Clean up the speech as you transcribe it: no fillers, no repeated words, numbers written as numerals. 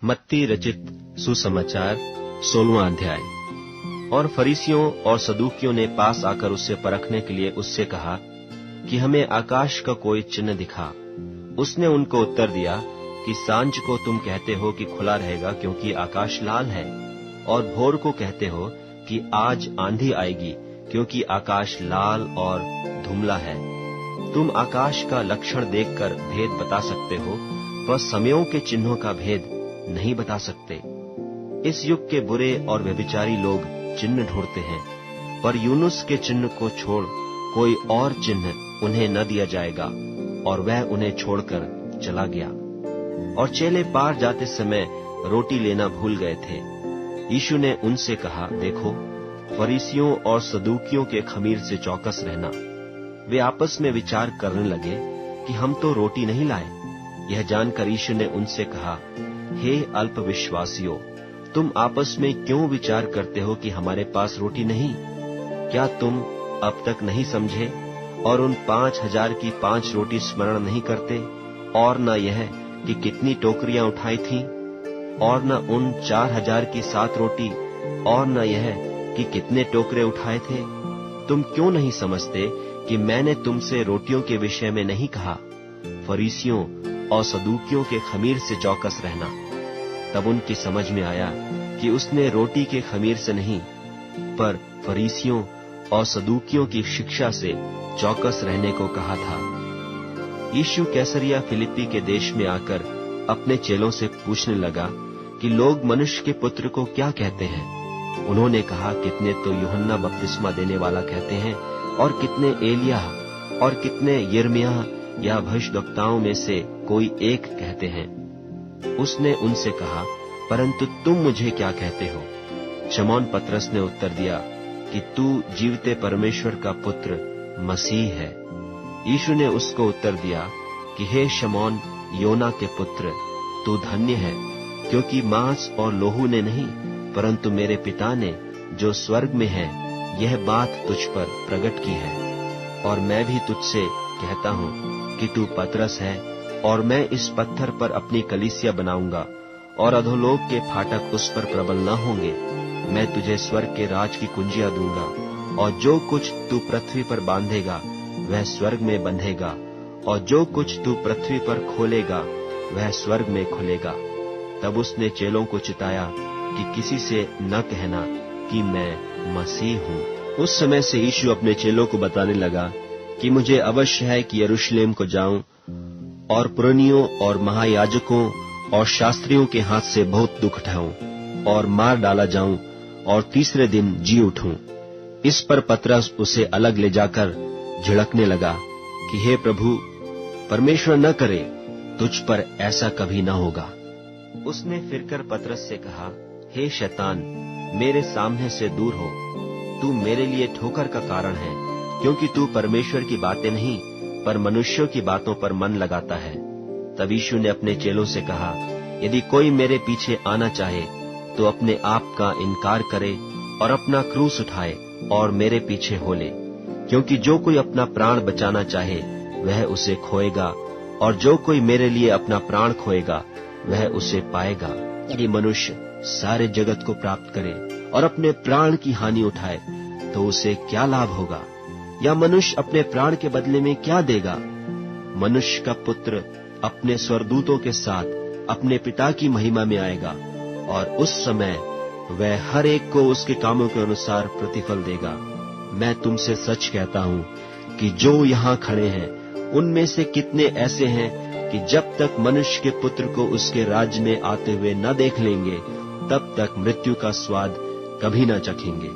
मत्ती रचित सुसमाचार 16वां अध्याय। और फरीसियों और सदूकियों ने पास आकर उससे परखने के लिए उससे कहा कि हमें आकाश का कोई चिन्ह दिखा। उसने उनको उत्तर दिया कि सांझ को तुम कहते हो कि खुला रहेगा क्योंकि आकाश लाल है, और भोर को कहते हो कि आज आंधी आएगी क्योंकि आकाश लाल और धुंधला है। तुम आकाश का लक्षण देखकर भेद बता सकते हो, पर समयों के चिन्हों का भेद नहीं बता सकते। इस युग के बुरे और व्यभिचारी लोग चिन्ह ढूंढते हैं, पर यूनुस के चिन्ह को छोड़ कोई और चिन्ह उन्हें न दिया जाएगा। और वह उन्हें छोड़कर चला गया। और चेले पार जाते समय रोटी लेना भूल गए थे। यीशु ने उनसे कहा, देखो, फरीसियों और सदूकियों के खमीर से चौकस रहना। वे आपस में विचार करने लगे कि हम तो रोटी नहीं लाए। यह जानकर यीशु ने उनसे कहा, हे अल्पविश्वासियों, तुम आपस में क्यों विचार करते हो कि हमारे पास रोटी नहीं? क्या तुम अब तक नहीं समझे और उन 5,000 की 5 रोटी स्मरण नहीं करते? और न यह कि कितनी टोकरियां उठाई थीं? और न उन 4,000 की 7 रोटी? और न यह कि कितने टोकरे उठाए थे? तुम क्यों नहीं समझते कि मैंने तुमसे रोटियों के विषय में नहीं कहा? फरीसियों और सदूकियों के खमीर से चौकस रहना। तब उनकी समझ में आया कि उसने रोटी के खमीर से नहीं, पर फरीसियों और सदूकियों की शिक्षा से चौकस रहने को कहा था। यीशु कैसरिया फिलिप्पी के देश में आकर अपने चेलों से पूछने लगा कि लोग मनुष्य के पुत्र को क्या कहते हैं? उन्होंने कहा, कितने तो यूहन्ना बपतिस्मा देने वाला कहते हैं, और कितने एलिय्याह, और कितने यिर्मयाह या भविष्यद्वक्ताओं में से कोई एक कहते हैं। उसने उनसे कहा, परंतु तुम मुझे क्या कहते हो? शमौन पतरस ने उत्तर दिया कि तू जीवते परमेश्वर का पुत्र मसीह है। यीशु ने उसको उत्तर दिया कि हे शमौन, योना के पुत्र, तू धन्य है, क्योंकि मांस और लोहू ने नहीं, परंतु मेरे पिता ने जो स्वर्ग में है यह बात तुझ पर प्रकट की है। और मैं भी तुझसे कहता हूँ कि तू पतरस है, और मैं इस पत्थर पर अपनी कलीसिया बनाऊंगा, और अधोलोक के फाटक उस पर प्रबल न होंगे। मैं तुझे स्वर्ग के राज की कुंजियां दूंगा, और जो कुछ तू पृथ्वी पर बांधेगा वह स्वर्ग में बंधेगा, और जो कुछ तू पृथ्वी पर खोलेगा वह स्वर्ग में खुलेगा। तब उसने चेलों को चिताया कि किसी से न कहना कि मैं मसीह हूँ। उस समय से यीशु अपने चेलों को बताने लगा कि मुझे अवश्य है कि यरूशलेम को जाऊं और पुरनियों और महायाजकों और शास्त्रियों के हाथ से बहुत दुख उठाऊं और मार डाला जाऊं और तीसरे दिन जी उठूं। इस पर पतरस उसे अलग ले जाकर झिड़कने लगा कि हे प्रभु, परमेश्वर न करे, तुझ पर ऐसा कभी न होगा। उसने फिरकर पतरस से कहा, हे शैतान, मेरे सामने से दूर हो, तू मेरे लिए ठोकर का कारण है, क्योंकि तू परमेश्वर की बातें नहीं पर मनुष्यों की बातों पर मन लगाता है। तब यीशु ने अपने चेलों से कहा, यदि कोई मेरे पीछे आना चाहे तो अपने आप का इनकार करे और अपना क्रूस उठाए और मेरे पीछे हो ले। क्योंकि जो कोई अपना प्राण बचाना चाहे वह उसे खोएगा, और जो कोई मेरे लिए अपना प्राण खोएगा वह उसे पाएगा। यदि मनुष्य सारे जगत को प्राप्त करे और अपने प्राण की हानि उठाए तो उसे क्या लाभ होगा? या मनुष्य अपने प्राण के बदले में क्या देगा? मनुष्य का पुत्र अपने स्वर्गदूतों के साथ अपने पिता की महिमा में आएगा, और उस समय वह हर एक को उसके कामों के अनुसार प्रतिफल देगा। मैं तुमसे सच कहता हूँ कि जो यहाँ खड़े हैं उनमें से कितने ऐसे हैं कि जब तक मनुष्य के पुत्र को उसके राज्य में आते हुए न देख लेंगे, तब तक मृत्यु का स्वाद कभी न चखेंगे।